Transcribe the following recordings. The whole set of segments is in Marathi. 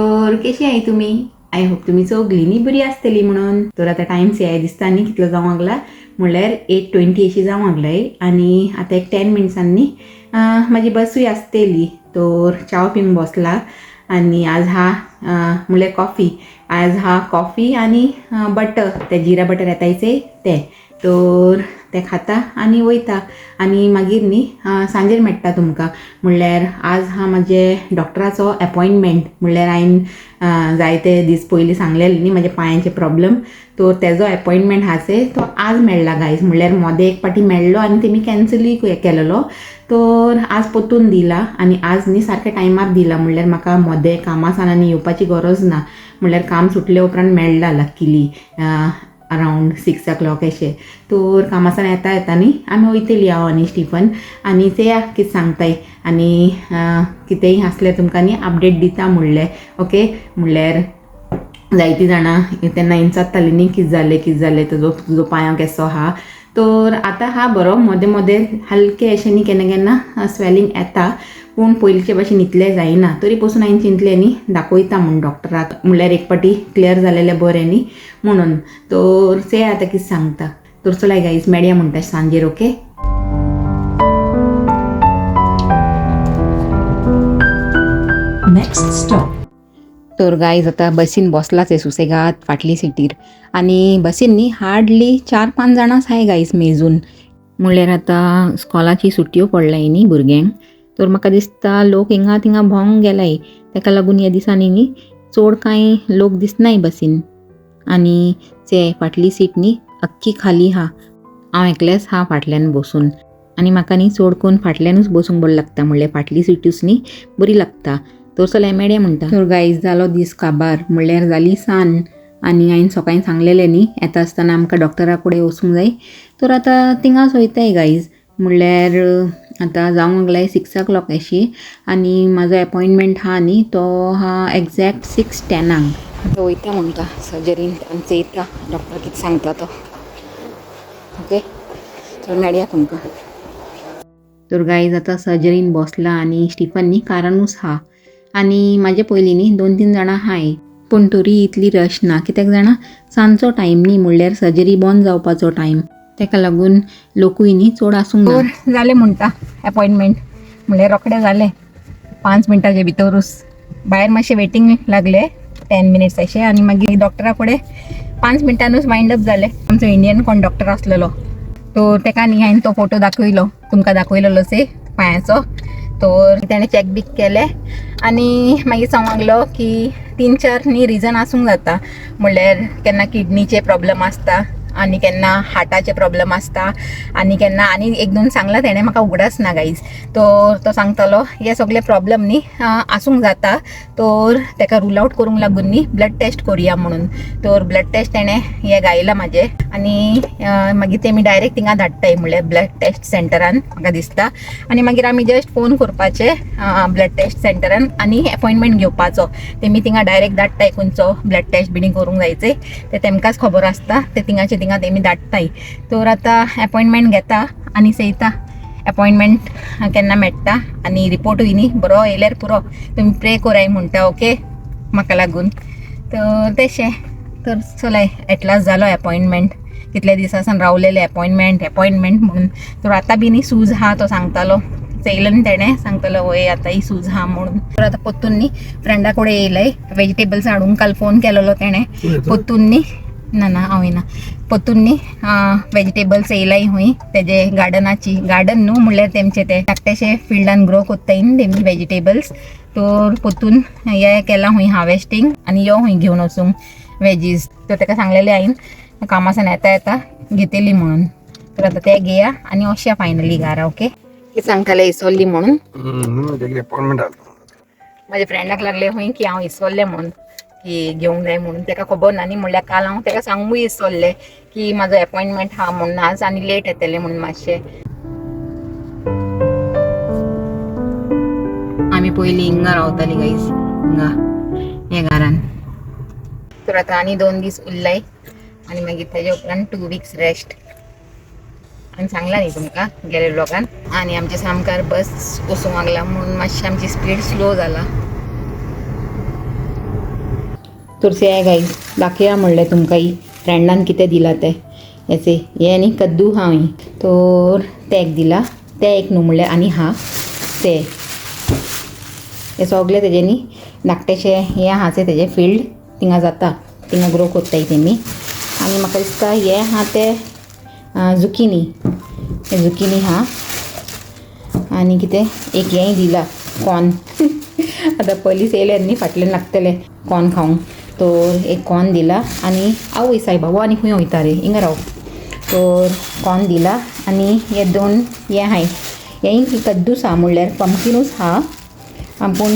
तर कशी आहे तुम्ही? आय होप तुमी सगळींनी बरी आसतली म्हणून. तर आता टायम से दिसता न्ही कितलो जावंक लागला, म्हणल्यार 8:20 अशी जावंक लागलाय आनी आतां एक 10 मिनट्सांनी म्हाजी बसूय आसतली. तर चाव पिवंक बसला आनी आज हा म्हणल्यार कॉफी. आज हा कॉफी आनी बटर, ते जिरा बटर येतायचे ते. तर ते खाता आनी वयता आनी मागीर न्ही सांजेर मेळटा तुमकां. म्हणल्यार आज हा म्हाजे डॉक्टराचो अपॉयंटमेंट. म्हणल्यार हांवें जायते दीस पयलीं सांगलेलें न्ही म्हाजे पांयांचे प्रॉब्लम. तर तेजो अपॉयंटमेंट आसा तो आज मेळ्ळा गायज. म्हणल्यार मोदें एक पाटी मेळ्ळो आनी तेमी कॅन्सलूय केलेलो. तर आज परतून दिला आनी आज न्ही सारक्या टायमार दिला. म्हणल्यार म्हाका मोदें कामा सावन आनी येवपाची गरज ना. म्हणल्यार काम सुटले उपरांत मेळ्ळा लक्कीली अरावंड 6 o'clock अशें. तर कामासान येता येता न्ही आमी वयतली हांव आनी स्टिफन आनी चोया कितें सांगताय आनी कितेंय आसलें तुमकां न्ही अपडेट दिता म्हणलें. ओके, म्हणल्यार जायतीं जाणां तेन्ना इंचात्तालीं न्ही कितें जालें तुजो पांयां केसो आहा. तर आतां हा बरो, मोदें मोदें हलकें अशें न्ही केन्ना केन्ना स्वेलिंग येता, पूण पयलींचे भाशेन इतलें जायना. तरी पासून हांवें चिंतलें न्ही दाखयता म्हूण डॉक्टराक. म्हणल्यार एक पाटी क्लियर जालेलें बरें न्ही म्हणून. तर चोया आतां कितें सांगता. तर चलाय गायज मेळया म्हणटा सांजेर. ओके. Next stop. तर गायज आतां बसीन बसलाच आहे सुसेगाद फाटली सिटीर आनी बसीन न्ही हार्डली 4-5 जाणांच हाय गायज मेजून. म्हणल्यार आतां स्कॉलाची सुट्यो पडलाय न्ही भुरग्यांक. तर म्हाका दिसता लोक हिंगा थिंगा भोंवंक गेलाय, ताका लागून ह्या दिसांनी न्ही चड कांय लोक दिसनाय बसीन. आनी चे फाटली सीट न्ही अख्खी खाली हा. हांव एकलेंच हा फाटल्यान बसून आनी म्हाका न्ही चड करून फाटल्यानूच बसूंक बरें लागता. म्हणल्यार फाटली सिटूच न्ही बरी लागता. तर चल मेळया म्हणटा. तर गायज जालो दीस काबार. म्हणल्यार जाली सांज आनी हांवें सकाळीं सांगलेलें न्ही येता आसतना आमकां डॉक्टरा कडेन वचूंक जाय. तर आतां थिंगाच वयताय गायज. म्हणल्यार आतां जावंक लागलाय 6 o'clock अशी आनी म्हाजो अपॉयंटमेंट हा न्ही तो हा एक्झॅक्ट 6:10. आतां वयता म्हणटा सर्जरीन आनी चयता डॉक्टर कितें सांगता तो. ओके, तर मेळया तुमकां. तर गायज आतां सर्जरीन बसला आनी स्टिफन न्ही कारानूच हा आनी म्हाजे पयलीं न्ही 2-3 जाणां हाय. पूण तरी इतली रश ना, कित्याक जाणा सांजचो टायम न्ही, म्हणल्यार सर्जरी बंद जावपाचो टायम. ताका लागून लोकूय न्ही चड आसूंक ना. तर जालें म्हणटा अपॉयंटमेंट. म्हणल्यार रोखडें जालें 5 मिनटांचे भितरूच. भायर मातशें वेटींग लागलें 10 minutes अशें आनी मागीर डॉक्टरा कडेन 5 मिनटांनूच वायंड अप जालें. आमचो इंडियन कोण डॉक्टर आसलेलो तो ताका न्ही हांवें तो फोटो दाखयलो, तुमकां दाखयलेलो से पांयाचो. तर ताणें चॅक बीक केलें आनी मागीर सांगलो की 3-4 न्ही रिजन आसूंक जाता. म्हणल्यार केन्ना किडनीचे प्रॉब्लम आसता आनी केन्ना हार्टाचे प्रॉब्लम आसता आनी केन्ना आनी 1-2 सांगला तेणें म्हाका उगडास ना गायज. तर तो सांगतालो हे सगळे प्रॉब्लम न्ही आसूंक जाता. तर ताका रूल आवट करूंक लागून न्ही ब्लड टेस्ट करुया म्हणून. तर ब्लड टेस्ट तेणें हे घायला म्हाजे आनी मागीर तेमी डायरेक्ट थिंगा धाडटाय म्हणल्यार ब्लड टेस्ट सेंटरान म्हाका दिसता. आनी मागीर आमी जस्ट फोन करपाचे ब्लड टेस्ट सेंटरान आनी अपॉयंटमेंट घेवपाचो. तेमी थिंगा डायरेक्ट धाडटाय खंयचो ब्लड टेस्ट बिणी करूंक जायचे ते तेमकांच खबर आसता. ते थिंगा तेमी धाडटाय. तर आतां अपॉयंटमेंट घेता आनी चयता अपॉयंटमेंट केन्ना मेळटा आनी रिपोर्टूय न्ही बरो येयल्यार पुरो. तुमी प्रे कोराय म्हणटा. ओके, म्हाका लागून. तर तेशें. तर चलाय एटलास जालो अपॉयंटमेंट. कितले दिसासान रावलेले अपॉयंटमेंट म्हणून. तर आतां बी न्ही सूज हा तो सांगतालो. चयलें न्ही तेणें सांगतालो वय आतां ही सूज हा म्हणून. तर आतां पोत्तून न्ही फ्रेंडा कडेन येयलय वेजिटेबल्स हाडूंक. काल फोन केलेलो तेणें पोत्तून न्ही ना हांव येना. पोत्तून न्ही वेजिटेबल्स येयलाय हूंय तेजे गार्डनाची. गार्डन न्हू म्हणल्यार तेमचे ते धाकटेशे फिल्डान ग्रो कोत्ताय न्ही तेमी वेजिटेबल्स. तर पोत्तून हे केलां हूंय हार्वेस्टींग आनी यो हूंय घेवन वचूंक वेजीस. तर ताका सांगलेलें हांवें कामासान येता घेतली म्हणून. तर आतां ते घेया आनी वचया फायनली घरा. ओके, कितें सांगतालें इसवल्ली म्हणून. म्हाज्या फ्रेंडाक लागलें हूंय की हांव इसवल्लें म्हणून की घेवंक जाय म्हणून. ताका खबर ना न्ही. म्हणल्यार काल हांव ताका सांगूय इसवल्लें की म्हाजो अपॉयंटमेंट हा म्हणून आज आनी लेट येतलें म्हणून मातशें. आमी पयलीं हिंगा रावतालीं गायज, हिंगा ह्या घरान. तर आतां आनी 2 दीस उरलाय आनी मागीर तेजे उपरांत 2 weeks रेस्ट. हांवें सांगलां न्ही तुमकां गेले ब्लॉगान. आनी आमच्या सामकार बस वचूंक लागला म्हणून मातशी आमची स्पीड स्लो जाला. तुरसे आहे गाईज दाखया म्हणलें तुमकां फ्रेंडान कितें दिला तें हेचे हे न्ही कद्दू हा तर ते एक दिला ते एक न्हू म्हणलें आनी हा ते हे सगळे तेजे न्ही धाकटेशे हे आहाचे तेजे फिल्ड थिंगा जाता थिंगा ग्रो कोत्ताय तेमी आनी म्हाका दिसता हे हा ते झुकिनी हे झुकिनी हा आनी कितें एक हेंय दिला कॉर्न आतां पयलींच येयले न्ही फाटल्यान लागतले कॉर्न खावंक तर एक कॉर्न दिला आनी आवय सायबा आनी खंय वयता रे हिंगा राव तर कॉर्न दिला आनी हे दोन हे हाय हें कद्दूस हा म्हणल्यार पंपकिनूच हा पूण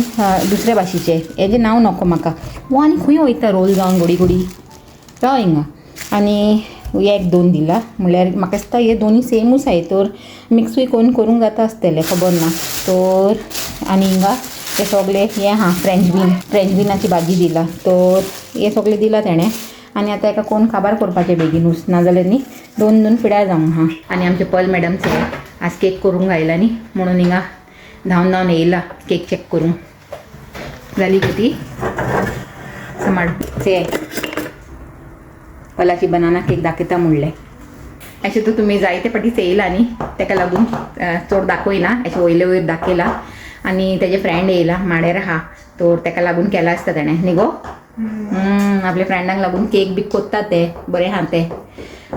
दुसऱ्या भाशेचे हेजें नांव नको म्हाका आनी खंय वयता रोल जावन घोडी घोडी राव हिंगा आनी हे एक दोन दिला म्हणल्यार म्हाका दिसता हे दोनी सेमूच आहाय तर मिक्सूय करून जाता आसतलें खबर ना तर आनी हिंगा हे सगळे हे हा फ्रेंच बिनाची भाजी दिला तर हे सगळे दिला तेणें आनी आतां एका कोण काबार करपाचें बेगीनूच नाजाल्यार न्ही दोन पिड्यार जावंक हा आनी आमचे पल मॅडमचे आज केक करूंक आयला न्ही म्हणून हिंगा धांवन येयला केक चॅक करूंक जाली गो ती समाड से पलाची बनाना केक दाखयता म्हणलें अशें तर तुमी जायते फाटीच येयला न्ही तेका लागून चड दाखयना अशें वयले वयर दाखयला आनी तेजे फ्रेंड येयला माडेर आहा तर तेका लागून केला आसता तेणें न्ही गो आपल्या फ्रेंडांक लागून केक बी कोत्ता ते बरें आहा ते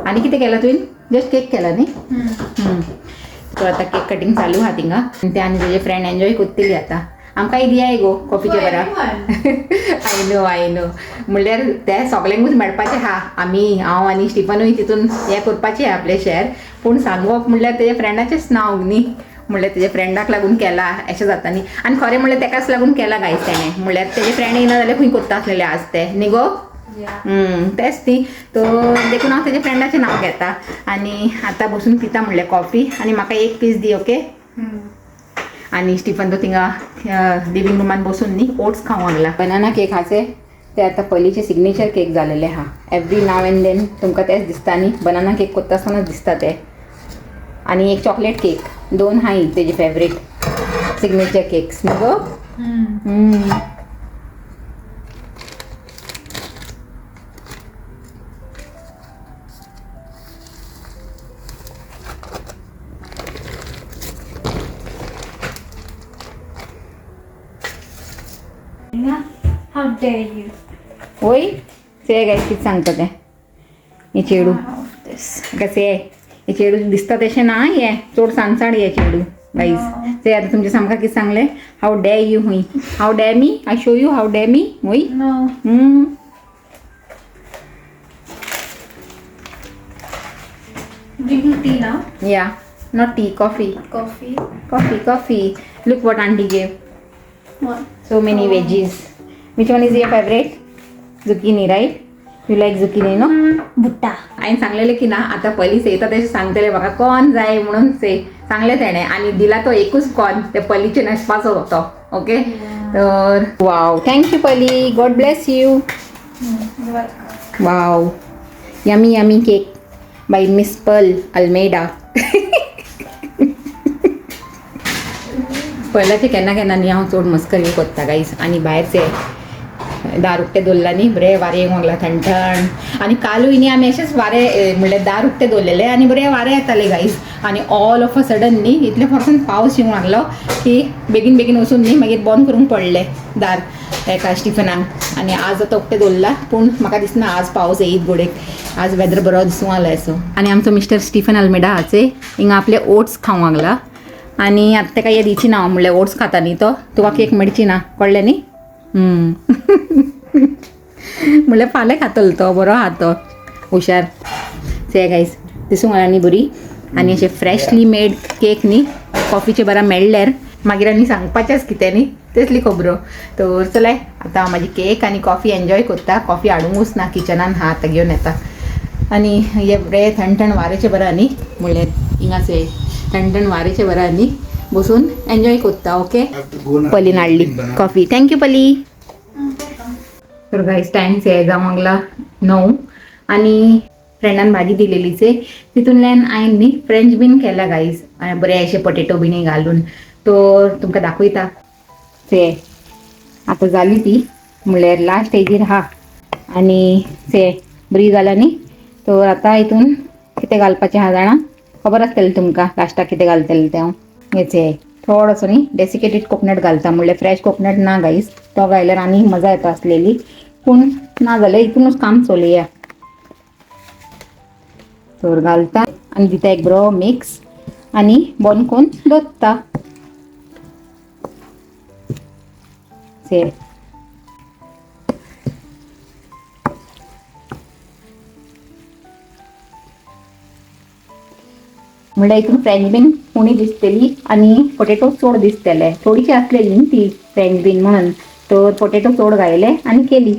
आनी कितें केलां तुवें जस्ट केक केला न्ही तर आतां केक कटींग चालू आहा थिंगा ते आनी तेजे फ्रेंड एन्जॉय कोत्तली आतां आमकांय दियाय गो कॉफीचे बरा आय नो म्हणल्यार ते सगल्यांकूच मेळपाचें आहा आमी हांव आनी स्टिफनूय तितून हें करपाचें आहा आपलें शेअर पूण सांगप म्हणल्यार तेजे फ्रेंडाचेंच नांव न्ही म्हणल्यार तेजे फ्रेंडाक लागून केला अशें जाता न्ही आनी खरें म्हणल्यार तेकाच लागून केला गायज तेणें म्हणल्यार तेजे फ्रेंड येना जाल्यार खंय कोत्ता आसलेले आज ते न्ही गो तेच ती तर देखून हांव तेजे फ्रेंडाचें नांव घेता आनी आतां बसून पिता म्हणल्यार कॉफी आनी म्हाका एक पीस दी ओके आनी स्टिफन तो थिंगा लिवींग रुमान बसून न्ही ओट्स खावंक लागला बनाना केक हाचे ते आतां पयलींचे सिग्नेचर केक जालेले आहा एवरी नाव एंड देन तुमकां तेच दिसता न्ही बनाना केक कोत्ता आसतनाच दिसता ते आनी एक चॉकलेट केक दोन हाय तेजे फेवरेट सिग्नेचर केक्स न्ही गो How dare you? वय से गायज कितें सांगता तें हे चेडू कशें हे चेडू दिसता तशें ना हे चड सांगसाण हे चेडू गायज ते आतां तुमचें सामका कितें सांगलें हाव डॅ यू हूंय how do me I show you how do me way No. Bring you tea now. या not tea coffee Coffee. Coffee look what aunty gave What? so many veggies which one is your favorite zucchini right you like zucchini no Butta. हांवें सांगलेलें की ना आतां पयलींच येता तशें सांगतलें म्हाका कॉर्न जाय म्हणून सांगलें तेणें आनी दिला तो एकूच कॉर्न ते पलीचे नसपाचो तो ओके तर वाव थँक्यू पली God bless you You're welcome. Wow yummy yummy cake bye miss पल अल्मेडा पयलाचे केन्ना केन्ना न्ही हांव चड मस्करी कोत्ता गायज आनी भायरचे दार उक्ते दवरला न्ही बरें वारें येवंक लागला थंड आनी कालूय न्ही आमी अशेंच वारें म्हणल्यार दार उक्ते दवरलेले आनी बरें वारें येतालें गायज आनी ऑल ऑफ अ सडन न्ही इतले फावटान पावस येवंक लागलो की बेगीन वचून न्ही मागीर बंद करूंक पडलें दार एका स्टिफनाक आनी आज आतां उक्तें दवरला पूण म्हाका दिसना आज पावस येयत गोडेक आज वेदर बरो दिसूंक लागला असो आनी आमचो मिस्टर स्टिफन अल्मेडा हाचे हिंगा आपले ओट्स खावंक लागला आनी आतां तेका हे दिवची ना म्हणल्यार ओट्स खाता न्ही तो तुका केक मेळची ना कळ्ळें न्ही म्हणल्यार फाल्यां खातलो तो बरो आहा तो हुशार से गायज दिसूंक लागला न्ही बरी आनी अशें फ्रेशली मेड केक न्ही कॉफीचे बरा मेळ्ळ्यार मागीर आनी सांगपाचेंच कितें न्ही तेसली खबरो तर चलाय आतां हांव म्हाजी केक आनी कॉफी एन्जॉय कोत्ता कॉफी हाडूंकूच ना किचनान हा आतां घेवन येता आनी हे बरें थंड वारेचें बरा न्ही म्हणल्यार हिंगाचे थंड वारेचें बरा न्ही बसून एन्जॉय कोत्ता ओके पलीन हाडली कॉफी थँक्यू पली तर गायज टायम से जावंक लागला 9 आनी फ्रेंडान भाजी दिलेलीचे तितूंतल्यान हांवें न्ही फ्रेंच बीन केला गायज बरें अशें पोटेटो बीन घालून तर तुमकां दाखयता ते आतां जाली ती म्हणल्यार लास्ट हेजेर आहा आणि से बरी जाल्या न्ही. तर आता हितून कितें घालपाचें आहा जाणा खबर आसतलें तुमकां लास्टाक कितें घालतलें तें हांव. हेचे थोडोसो न्ही डेसिकेटेड कोकोनट घालता म्हणल्यार फ्रेश कोकोनट ना गाईस. तो घायल्यार आनी मजा येता आसलेली पूण ना जाल्यार हितूनच काम चलया. तर घालता आनी दिता एक बरो मिक्स आनी बंद करून दवरता. से म्हणल्यार हितून फ्रेंच बीन उणी दिसतली आनी पोटेटो चड दिसतले. थोडीशी आसलेली न्ही ती फ्रेंच बीन म्हणून तर पोटेटो चड घायले आनी केली.